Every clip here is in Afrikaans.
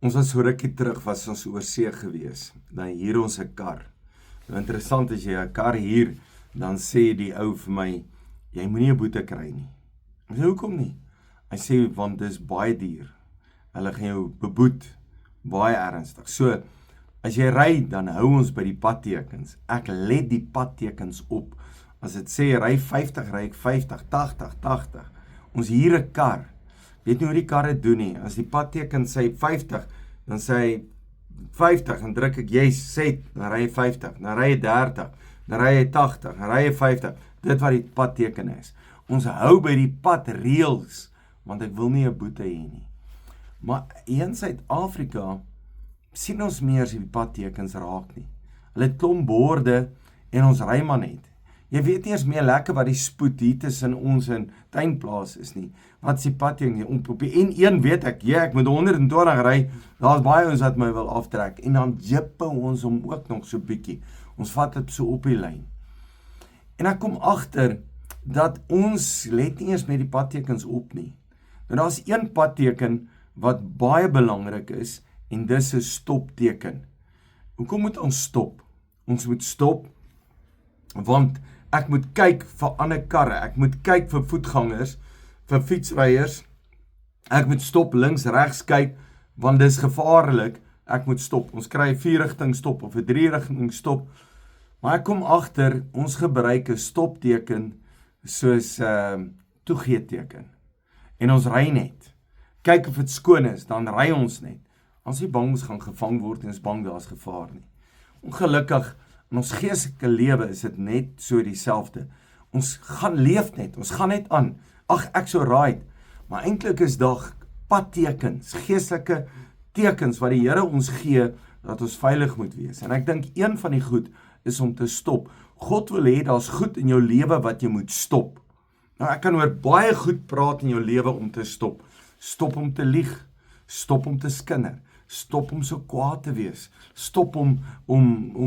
Ons was so rukkie terug, was ons oor see gewees. Dan hier ons 'n kar. Nou interessant as jy 'n kar hier, dan sê die ou vir my, jy moenie 'n boete kry nie. Ek sê, hoekom nie? Hy sê, want dis baie duur. Hulle gaan jou beboet, baie ernstig. So, as jy ry, dan hou ons by die padtekens. Ek let die padtekens op. As dit sê, ry 50, ry ek 50, 80. Ons hier 'n kar. Weet nie hoe die karre doen nie. As die padteken sê 50, dan sê hy 50, en druk ek yes, set, dan ry hy 50, dan ry hy 30, dan ry hy 80, dan ry hy 50. Dit wat die padteken is. Ons hou by die padreëls, want ek wil nie 'n boete hê nie. Maar in Suid-Afrika sien ons meer as die padtekens raak nie. Hulle het klomp borde en ons ry maar net. Jy weet nie eens meer lekker wat die spoed hier tussen ons en tuinplaas is nie. Wat is die padteken? Op die N1 weet ek, ek moet 120 ry, daar is baie ons wat my wil aftrek, en dan jippe ons om ook nog so bietjie. Ons vat dit so op die lyn. En ek kom agter, dat ons let nie eens met die padtekens op nie. Nou daar is een padteken, wat baie belangrik is, en dis 'n stopteken. Hoekom moet ons stop? Ons moet stop, want ek moet kyk vir ander karre, ek moet kyk vir voetgangers, vir fietsryers, ek moet stop links, regs kyk, want dis gevaarlik, ek moet stop. Ons kry 'n 4-rigting stop, of 'n 3-rigting stop, maar ek kom agter, ons gebruik 'n stopteken, soos toegeeteken, en ons ry net, kyk of dit skoon is, dan ry ons net, ons nie bang ons gaan gevang word, en ons bang daar is gevaar nie. Ongelukkig, in ons geestelike lewe is dit net so dieselfde. Ons gaan leef net, ons gaan net aan. Ag, ek so right. Maar eintlik is daar padtekens, geestelike tekens wat die Here ons gee, dat ons veilig moet wees. En ek dink een van die goed is om te stop. God wil hê daar's goed in jou lewe wat jy moet stop. Nou ek kan oor baie goed praat in jou lewe om te stop. Stop om te lieg, stop om te skinder, stop om so kwaad te wees, stop om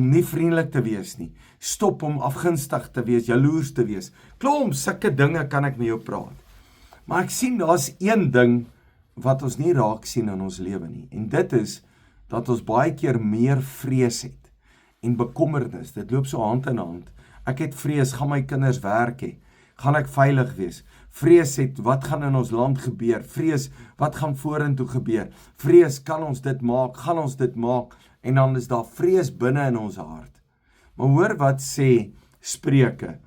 nie vriendelik te wees nie, stop om afgunstig te wees, jaloers te wees. Klomp sulke dinge kan ek met jou praat. Maar ek sien daar's een ding wat ons nie raak sien in ons lewe nie, en dit is dat ons baie keer meer vrees het en bekommernis. Dit loop so hand in hand. Ek het vrees, gaan my kinders werk hê? Gaan ek veilig wees? Vrees het, wat gaan in ons land gebeur? Vrees, wat gaan vorentoe gebeur? Vrees, kan ons dit maak? Gaan ons dit maak? En dan is daar vrees binne in ons hart. Maar hoor wat sê Spreuke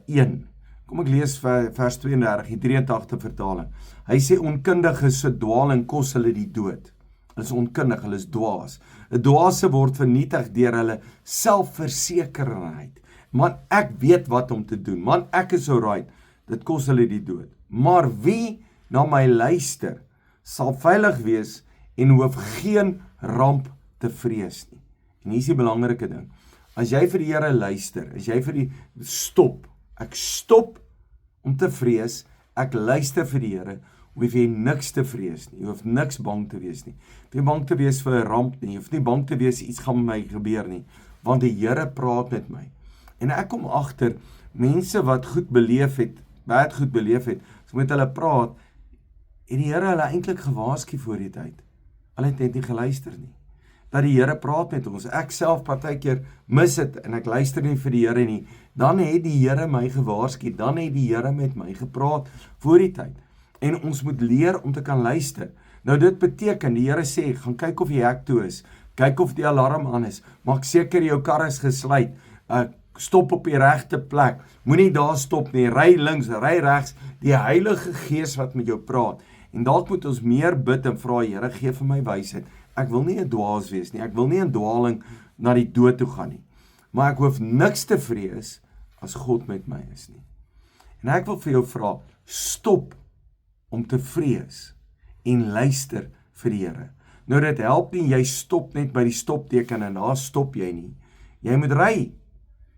1. Kom ek lees vers 32, die 83 vertaling. Hy sê, onkundiges se dwaling kos hulle die dood. Hulle is onkundig, hulle is dwaas. 'n Dwaase word vernietig deur hulle selfversekerheid. Man, ek weet wat om te doen. Man, ek is alright. Dit kos hulle die dood. Maar wie na my luister, sal veilig wees en hoef geen ramp te vrees nie. En hier is die belangrike ding. As jy vir die Here luister, as jy vir die stop, ek stop om te vrees, ek luister vir die Here, hoef jy niks te vrees nie, jy hoef niks bang te wees nie. Jy hoef bang te wees vir 'n ramp nie, jy hoef nie bang te wees iets gaan met my gebeur nie, want die Here praat met my. En ek kom agter, mense wat goed beleef het, baie goed beleef het, as met hulle praat, en die Here hulle eintlik gewaarsku voor die tyd. Hulle het net nie geluister nie. Dat die Here praat met ons. Ek self partykeer mis dit, en ek luister nie vir die Here nie. Dan het die Here my gewaarsku, dan het die Here met my gepraat voor die tyd. En ons moet leer om te kan luister. Nou dit beteken, die Here sê, gaan kyk of die hek toe is, kyk of die alarm aan is, maak seker jou kar is gesluit, stop op die regte plek, moenie daar stop nie, ry links, ry regs, die Heilige Gees wat met jou praat, en dalk moet ons meer bid en vra, Here, gee vir my wysheid, ek wil nie 'n dwaas wees nie, ek wil nie in dwaling na die dood toe gaan nie, maar ek hoef niks te vrees, as God met my is nie. En ek wil vir jou vra, stop om te vrees, en luister vir die Here. Nou dit help nie, jy stop net by die stopteken, en daar stop jy nie, jy moet ry,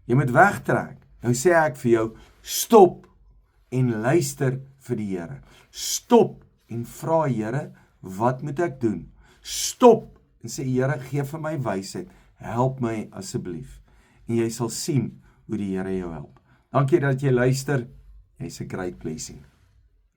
jy moet wegtrek. Nou sê ek vir jou, stop en luister vir die Here. Stop en vra, Here, wat moet ek doen? Stop en sê, Here, gee vir my wysheid, help my asseblief. En jy sal sien hoe die Here jou help. Dankie dat jy luister, jy's 'n great blessing.